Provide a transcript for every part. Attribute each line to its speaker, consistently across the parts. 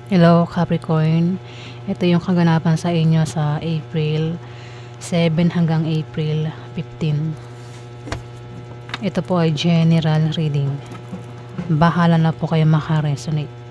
Speaker 1: Hello Capricorn, ito yung kaganapan sa inyo sa April 7 hanggang April 15. Ito po ay general reading. Bahala na po kayo makaresonate.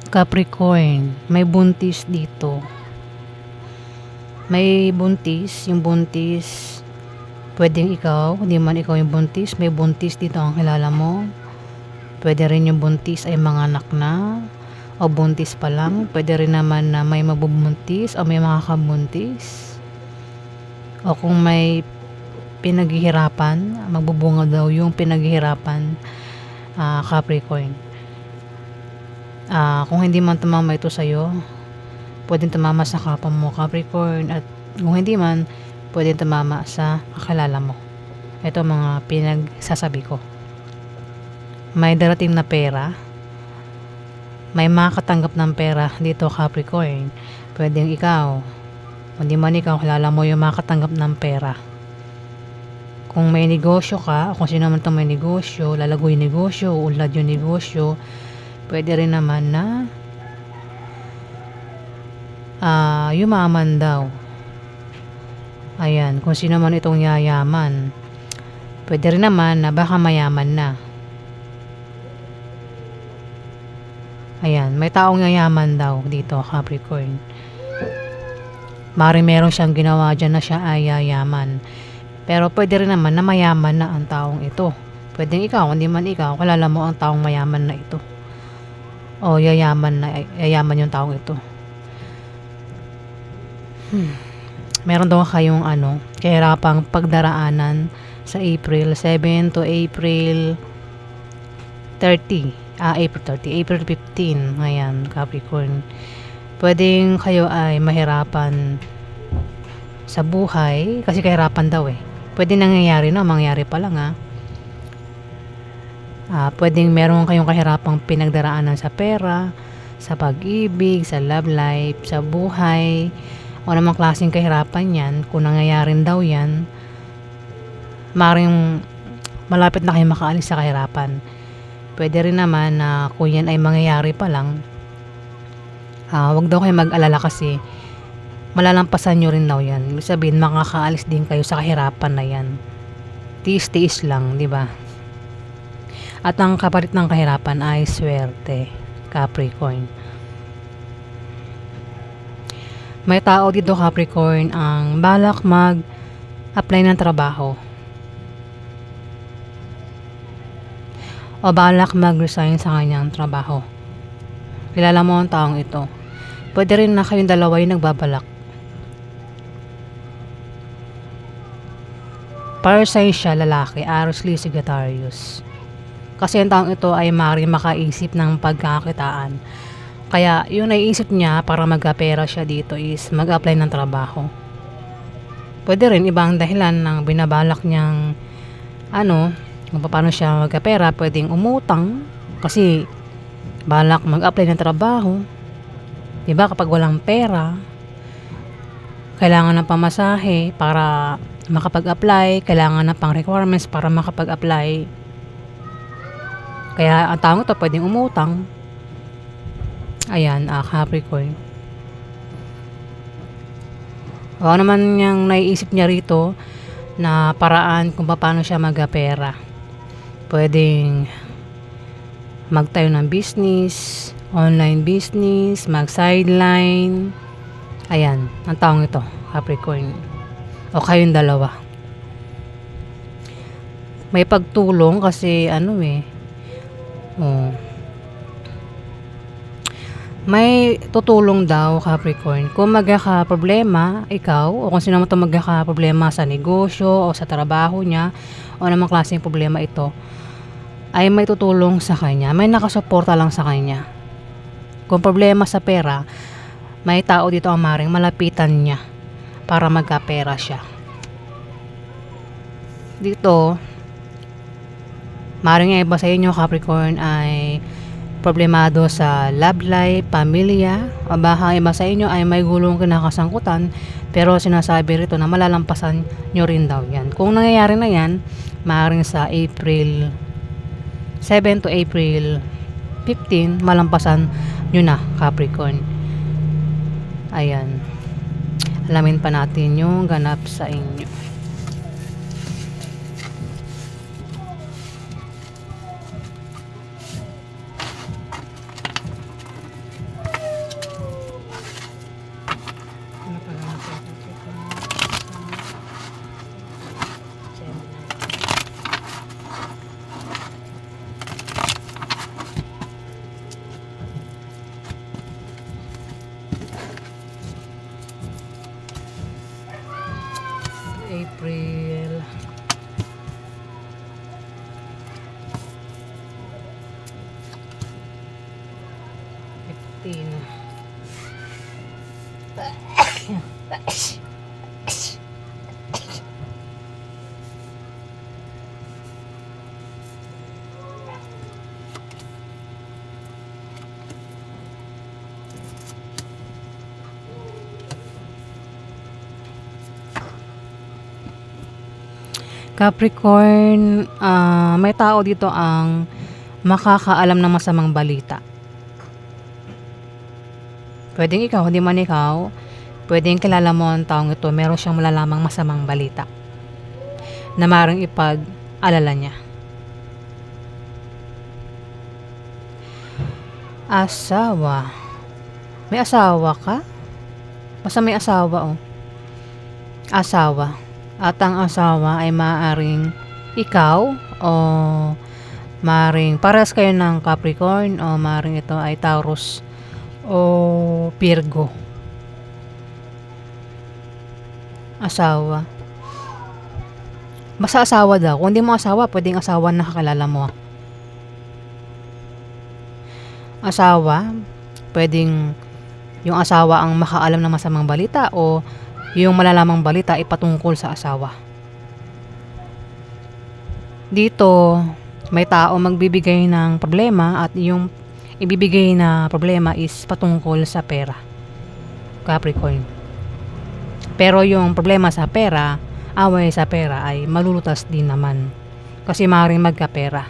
Speaker 1: Capricorn, may buntis dito. May buntis, yung buntis pwedeng ikaw, hindi man ikaw yung buntis, may buntis dito ang kilala mo. Pwede rin yung buntis ay mga anak na o buntis pa lang. Pwede rin naman na may mabubuntis o may makakabuntis. O kung may pinaghihirapan, magbubunga daw yung pinaghihirapan, Capricorn. Kung hindi man tumama ito sa'yo, pwedeng tumama sa kapwa mo Capricorn, at kung hindi man, pwedeng tumama sa kakilala mo. Ito mga pinagsasabi ko. May darating na pera, may makakatanggap ng pera dito Capricorn. Pwedeng ikaw, hindi man ikaw, kilala mo yung makakatanggap ng pera. Kung may negosyo ka, o kung sino man itong may negosyo, lalago yung negosyo, ulad yung negosyo, pwede rin naman na yumaman daw. Ayan, kung sino man itong yayaman, pwede rin naman na baka mayaman na. Ayan, may taong yayaman daw dito Capricorn. Mari meron siyang ginawa dyan na siya ay yayaman. Pero pwede rin naman na mayaman na ang taong ito. Pwedeng ikaw, hindi man ikaw, kilala mo ang taong mayaman na ito. O yayaman yung taong ito. Meron daw kayong kahirapang pagdaraanan sa April 7 to April 30. April 30, April 15. Ayan, Capricorn. Pwedeng kayo ay mahirapan sa buhay kasi kahirapan daw eh. Pwede nangyayari na, mangyari pa lang pwedeng meron kayong kahirapang pinagdaraanan sa pera, sa pag-ibig, sa love life, sa buhay, o namang klaseng kahirapan yan. Kung nangyayarin daw yan, maaaring malapit na kayo makaalis sa kahirapan. Pwede rin naman na kung yan ay mangyayari pa lang, wag daw kayo mag-alala kasi malalampasan nyo rin daw yan. Ibig sabihin, makakaalis din kayo sa kahirapan na yan. Tiis-tiis lang, di ba? At ang kapalit ng kahirapan ay swerte, Capricorn. May tao dito Capricorn ang balak mag-apply ng trabaho o balak mag-resign sa kanyang trabaho. Kilala mo ang taong ito. Pwede rin na kayong dalawa yung nagbabalak. Para sa siya, lalaki, Aries, Leo, Sagittarius. Kasi ang taong ito ay maaaring makaisip ng pagkakakitaan. Kaya yung naiisip niya para magkapera siya dito is mag-apply ng trabaho. Pwede rin ibang dahilan ng binabalak niyang kung paano siya magkapera. Pwedeng umutang kasi balak mag-apply ng trabaho. Diba kapag walang pera, kailangan ng pamasahe para makapag-apply, kailangan ng pang requirements para makapag-apply. Kaya ang taong ito pwedeng umutang. Ayan, Capricorn. O naman yung naiisip niya rito na paraan kung paano siya magkapera. Pwedeng magtayo ng business, online business, mag-sideline. Ayan, ang taong ito, Capricorn. O kayong dalawa. May pagtulong kasi may tutulong daw, Capricorn. Kung magkaka-problema, ikaw, o kung sino man ito magkaka-problema sa negosyo o sa trabaho niya, o namang klaseng problema ito, ay may tutulong sa kanya. May nakasuporta lang sa kanya. Kung problema sa pera, may tao dito ang maring malapitan niya para magkapera siya. Dito, maring iba sa inyo, Capricorn, ay problemado sa love life, pamilya, o baka iba sa inyo ay may gulong kinakasangkutan, pero sinasabi rito na malalampasan nyo rin daw yan. Kung nangyayari na yan, maaaring sa April 7 to April 15, malampasan nyo na, Capricorn. Ayan. Alamin pa natin yung ganap sa inyo. April 15. Capricorn, may tao dito ang makakaalam ng masamang balita. Pwedeng ikaw, hindi man ikaw, pwedeng kilala mo ang taong ito, meron siyang malalamang masamang balita na maaaring ipag-alala niya. Asawa. May asawa ka? Basta may asawa, Asawa. At ang asawa ay maaaring ikaw o maaaring parehas kayo ng Capricorn o maaaring ito ay Taurus o Virgo. Asawa. Basta asawa daw. Kung hindi mo asawa, pwedeng asawa na kakilala mo. Asawa, pwedeng yung asawa ang makaalam ng masamang balita o yung malalamang balita ay patungkol sa asawa. Dito, may tao magbibigay ng problema at yung ibibigay na problema is patungkol sa pera, Capricorn. Pero yung problema sa pera, away sa pera ay malulutas din naman kasi maaaring magkapera.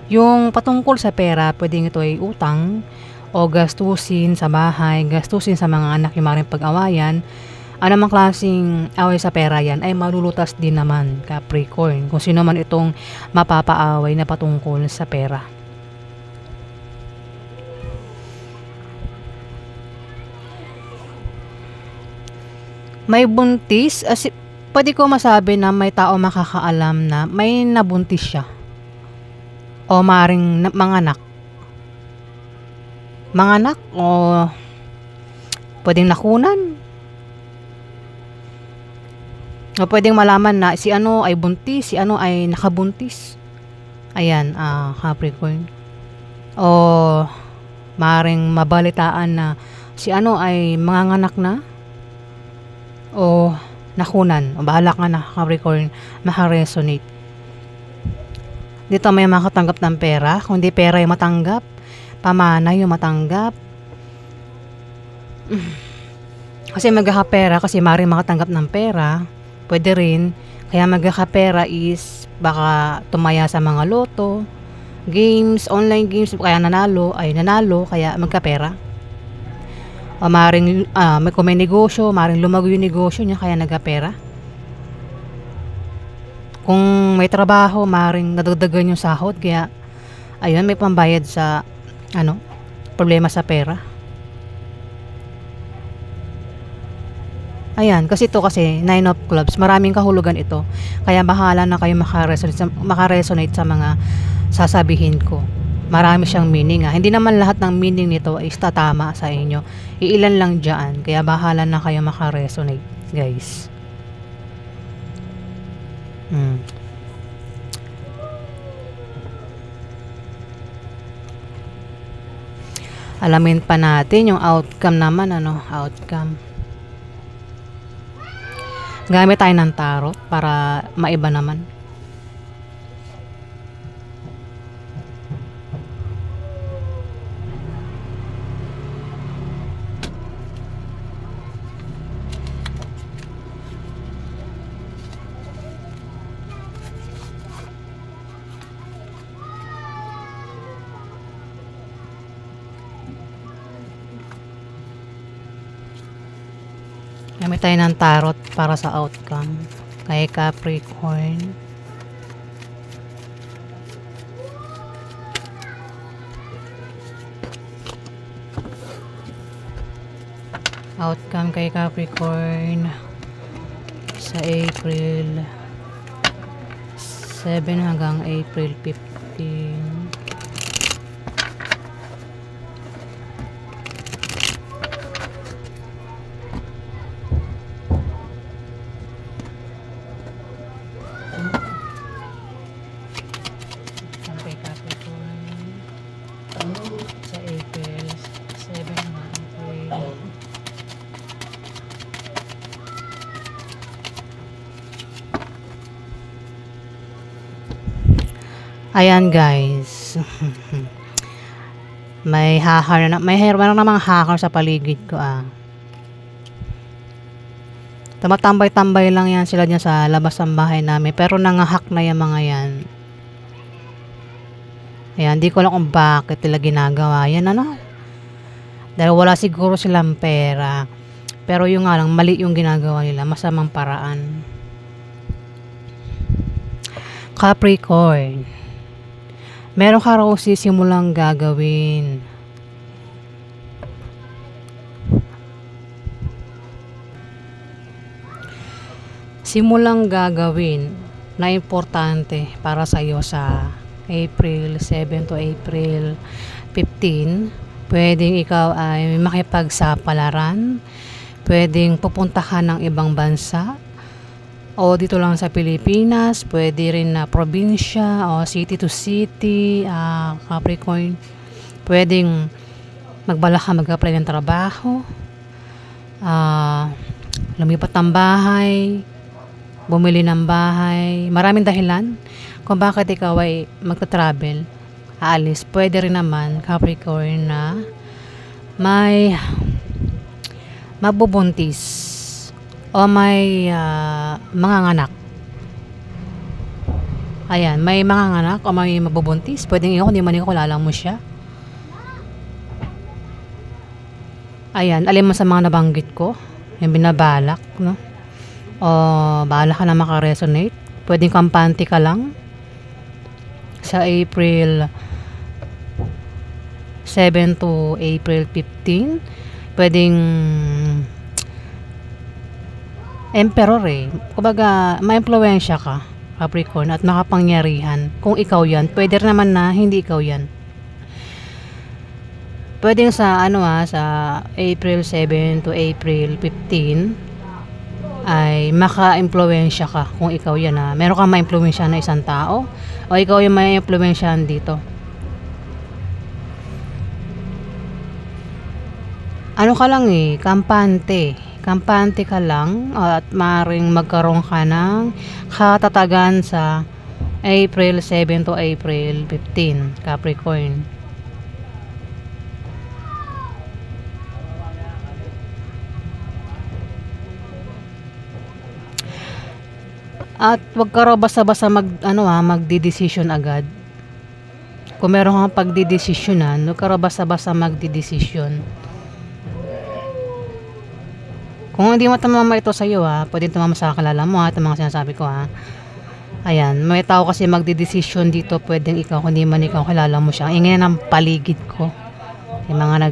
Speaker 1: Yung patungkol sa pera, pwedeng ito ay utang o gastusin sa bahay, gastusin sa mga anak yung maaaring pag-awayan. Anumang klaseng away sa pera yan ay malulutas din naman, Capricorn, kung sino man itong mapapaaway na patungkol sa pera. May buntis, pwede ko masabi na may tao makakaalam na may nabuntis siya o maaaring manganak o pwedeng nakunan o pwedeng malaman na si ano ay buntis, si ano ay nakabuntis. Ayan, Capricorn. O maaaring mabalitaan na si ano ay manganganak na o nakunan. O bahala ka na, Capricorn, makaresonate. Dito may makatanggap ng pera. Kung di pera yung matanggap, pamana yung matanggap. Kasi magkakapera, kasi maaaring makatanggap ng pera. Pwede rin. Kaya magkakapera is baka tumaya sa mga loto, games, online games, kaya nanalo, kaya magkapera. O maaaring kung may negosyo, maaaring lumago yung negosyo niya, kaya nagkapera. Kung may trabaho, maring nadagdagan yung sahod, kaya ayun, may pambayad sa ano, problema sa pera. Ayan, kasi ito kasi nine of clubs, maraming kahulugan ito. Kaya bahala na kayo makaresonate sa mga sasabihin ko. Marami siyang meaning Hindi naman lahat ng meaning nito ay tatama sa inyo. Iilan lang dyan. Kaya bahala na kayo makaresonate, guys. Alamin pa natin yung outcome naman, outcome. Gamit tayo ng tarot para maiba naman. Gamit tayo ng tarot para sa outcome kay Capricorn. Outcome kay Capricorn sa April 7 hanggang April 15. Sa April 7 hanggang April. Ayan, guys. May hacker na, meron namang hacker sa paligid ko Tumatambay-tambay lang yan sila dyan sa labas ng bahay namin, pero nangahack na yung mga yan. Ayan, di ko alam kung bakit nila ginagawa yan, dahil wala siguro silang pera, pero yung nga lang, mali yung ginagawa nila, masamang paraan. Capricorn, meron ka raw sisimulang gagawin. Simulang gagawin na importante para sa iyo sa April 7 to April 15. Pwedeng ikaw ay makipagsapalaran, pwedeng pupunta ka ng ibang bansa o dito lang sa Pilipinas, pwede rin na probinsya o city to city. Capricorn, pwedeng magbalak ka mag-apply ng trabaho, lumipat ng bahay, bumili ng bahay. Maraming dahilan kung bakit ikaw ay magta-travel, aalis. Pwede rin naman, Capricorn, na may mabubuntis o may manganganak. Ayan, may manganganak o may mabubuntis. Pwedeng ikaw, hindi man ikaw kilala mo siya. Ayan, alin mo sa mga nabanggit ko, yung binabalak, o bahala ka na makaresonate. Pwedeng kampante ka lang sa April 7 to April 15. Pwedeng emperor kumbaga ma-impluwensya ka, Capricorn, at makapangyarihan. Kung ikaw yan, pwede rin naman na hindi ikaw yan. Pwedeng sa sa April 7 to April 15 ay maka-impluwensya ka kung ikaw yan meron kang ma-impluwensya na isang tao o ikaw yung ma-impluwensyahan dito. Ano ka lang kampante ka lang at maaaring magkaroon ka ng katatagan sa April 7 to April 15, Capricorn. At wag ka raw basta-basta magdedesisyon agad. Kung meron kang pagdedesisyonan, wag ka raw basta-basta magdedesisyon. Kung hindi mo tumama ito sa iyo pwede tumama sa kalala mo itong mga sinasabi ko Ayan, may tao kasi magdedesisyon dito, pwedeng ikaw, hindi man ikaw kilala mo siya. Ang ingay ng paligid ko. Yung mga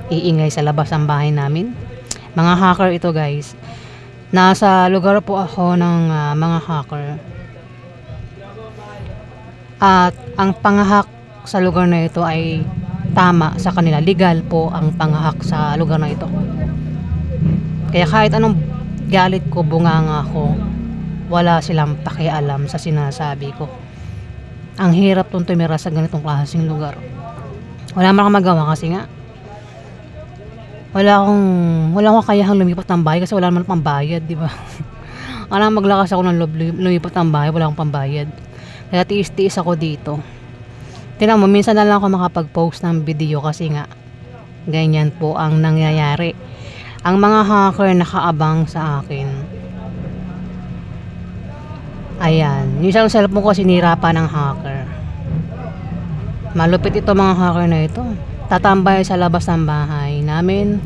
Speaker 1: nag-iingay sa labas ng bahay namin. Mga hacker ito guys. Nasa lugar po ako ng mga hacker. At ang pangahak sa lugar na ito ay tama sa kanila. Legal po ang pangahak sa lugar na ito. Kaya kahit anong galit ko, bunganga ko, wala silang pakialam sa sinasabi ko. Ang hirap tong tumira sa ganitong klaseng lugar. Wala man akong magawa kasi nga wala akong kakayahang lumipat ng bahay kasi wala naman pambayad, di ba? Wala maglakas ako ng loob lumipat ng bahay, wala akong pambayad. Kaya tiis-tiis ako dito. Tingnan mo, minsan na lang ako makapag-post ng video kasi nga ganyan po ang nangyayari. Ang mga hacker nakaabang sa akin. Ayan, yung isang cellphone ko sinira pa ng hacker. Malupit ito mga hacker na ito. Tatambay sa labas ng bahay namin.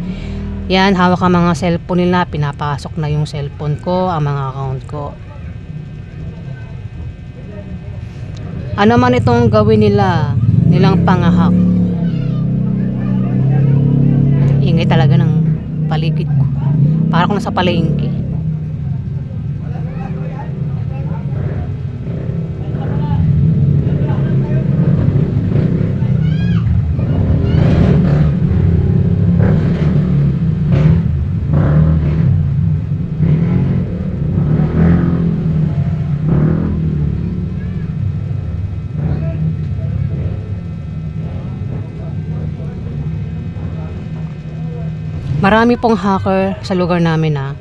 Speaker 1: Yan, hawak ang mga cellphone nila, pinapasok na yung cellphone ko, ang mga account ko. Ano man itong gawin nilang pangahak. Ingay talaga ng paligid ko. Para akong nasa palengke. Marami pong hacker sa lugar namin na.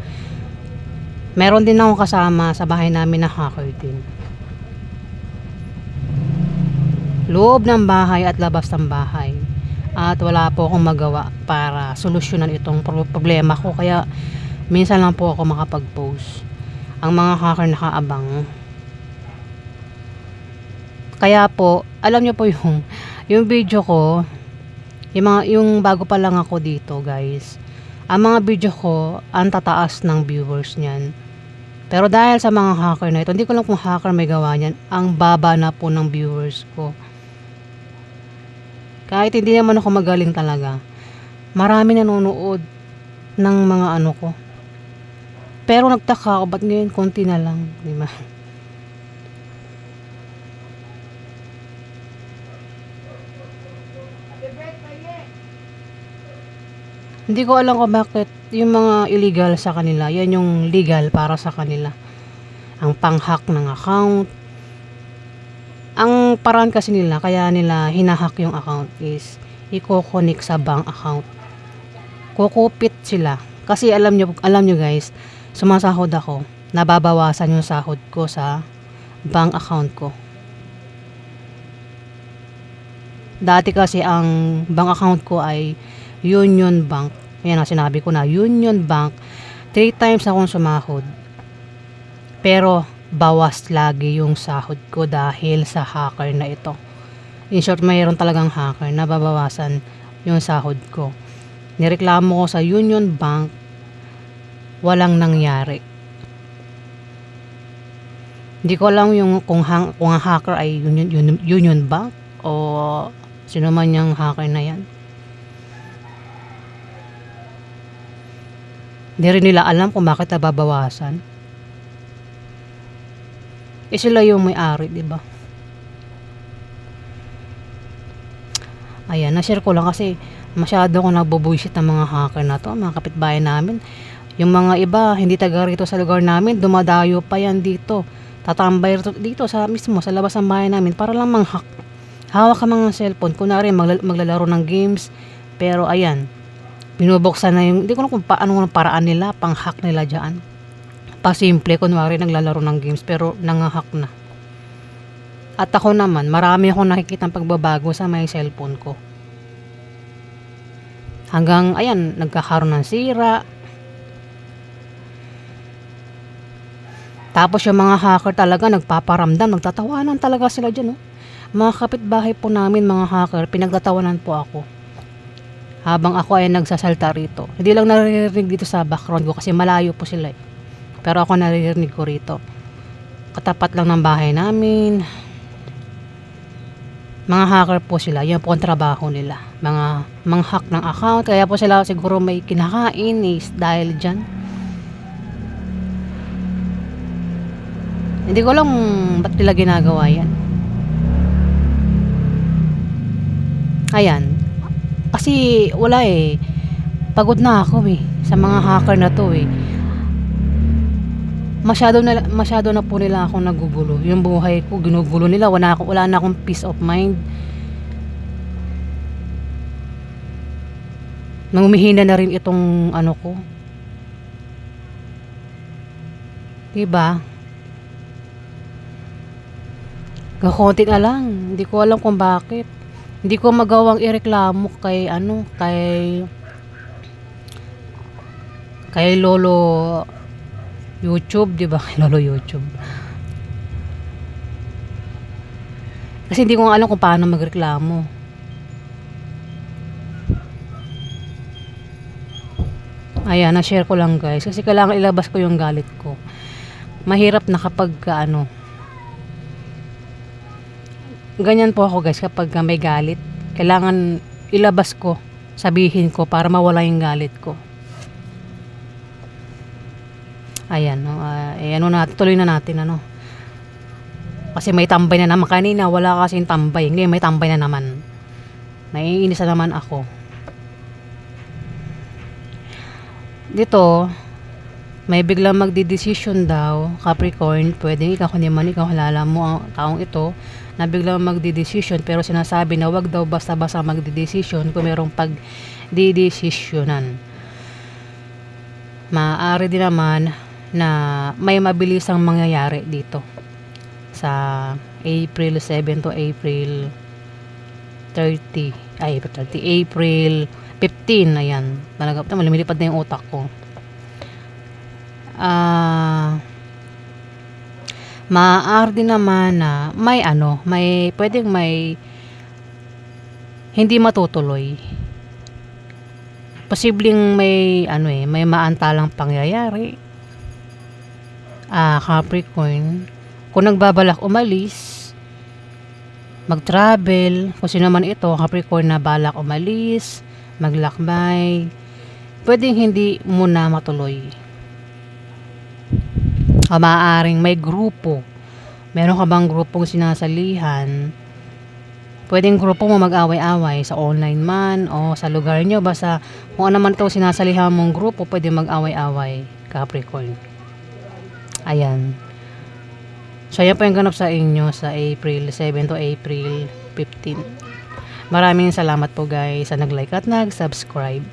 Speaker 1: Meron din akong kasama sa bahay namin na hacker din. Loob ng bahay at labas ng bahay. At wala po akong magawa para solusyonan itong problema ko. Kaya minsan lang po ako makapag-post. Ang mga hacker nakaabang. Kaya po, alam niyo po yung video ko, yung bago pa lang ako dito guys. Ang mga video ko, ang tataas ng viewers niyan. Pero dahil sa mga hacker na ito, hindi ko lang kung hacker may gawa niyan, ang baba na po ng viewers ko. Kahit hindi naman ako magaling talaga, marami nanonood ng mga ano ko. Pero nagtaka ako, ba't ngayon konti na lang, di ba? Hindi ko alam kung bakit yung mga illegal sa kanila, yan yung legal para sa kanila. Ang pang-hack ng account. Ang paraan kasi nila, kaya nila hinahack yung account is i-connect sa bank account. Kukupit sila. Kasi alam nyo guys, sumasahod ako, nababawasan yung sahod ko sa bank account ko. Dati kasi ang bank account ko ay Union Bank. Ayan na, sinabi ko na, Union Bank. 3 times akong sumahod. Pero, bawas lagi yung sahod ko dahil sa hacker na ito. In short, mayroon talagang hacker na babawasan yung sahod ko. Nireklamo ko sa Union Bank, walang nangyari. Hindi ko alam kung ang hacker ay Union Bank o sino man yung hacker na yan. Hindi rin nila alam kung bakit nababawasan. Sila yung may-ari, di ba? Ayan, na-share ko lang kasi masyado ko nagbo-bullshit ng mga hacker na to, mga kapitbahay namin. Yung mga iba, hindi taga rito sa lugar namin, dumadayo pa yan dito. Tatambay dito sa mismo, sa labas ng bahay namin para lang manghack. Hawak ka mga cellphone, kunwari maglalaro ng games, pero ayan, binubuksan na yung, hindi ko na kung paano paraan nila, pang-hack nila dyan. Pasimple, kunwari naglalaro ng games, pero nang-hack na. At ako naman, marami akong nakikita pagbabago sa may cellphone ko. Hanggang, ayan, nagkakaroon ng sira. Tapos yung mga hacker talaga, nagpaparamdam, nagtatawanan talaga sila dyan, oh. Mga kapitbahay po namin, mga hacker, pinagtatawanan po ako. Habang ako ay nagsasalta rito. Hindi lang naririnig dito sa background ko kasi malayo po sila eh. Pero ako naririnig ko rito. katapat lang ng bahay namin. Mga hacker po sila, yan po ang trabaho nila, mga manghack ng account, kaya po sila siguro may kinakain is dahil dyan. Hindi ko alam ba't nila ginagawa yan. Ayan, kasi wala eh, pagod na ako eh sa mga hacker na to eh. Masyado na po nila akong nagugulo. Yung buhay ko ginugulo nila, wala na akong peace of mind. Humihina na rin itong ano ko, diba? Kakonti na lang, hindi ko alam kung bakit. Hindi ko magawang ireklamo kay Lolo YouTube, 'di ba? Kay Lolo YouTube. Kasi hindi ko nga alam kung paano magreklamo. Ayan, na-share ko lang guys kasi kailangan ilabas ko yung galit ko. Mahirap na kapag ganyan po ako guys, kapag may galit, kailangan ilabas ko, sabihin ko para mawala yung galit ko. Ayan, tuloy na natin kasi may tambay na naman. Kanina wala kasing tambay, ngayon may tambay na naman. Naiinis na naman ako. Dito may biglang magdidesisyon daw, Capricorn, pwedeng ikaw kundi man ikaw halala mo ang taong ito na biglang magdidesisyon, pero sinasabi na wag daw basta-basta magdidesisyon kung merong pagdidesisyonan. Maaari din naman na may mabilisang mangyayari dito sa April 7 to April 15. Ayan, talaga lumilipad na yung utak ko. Maaari din naman na may pwedeng may hindi matutuloy. Posibleng may maantalang pangyayari. Capricorn, kung nagbabalak umalis, mag-travel, kung sino man ito, Capricorn na balak umalis, maglakbay, pwedeng hindi muna matuloy. Maaaring may grupo. Meron ka bang grupong sinasalihan? Pwedeng grupo mo mag-away-away sa online man o sa lugar nyo. Basta kung ano man ito sinasalihan mong grupo, pwede mag-away-away, Capricorn. Ayan. So, yan po yung ganap sa inyo sa April 7 to April 15. Maraming salamat po guys sa nag-like at nag-subscribe.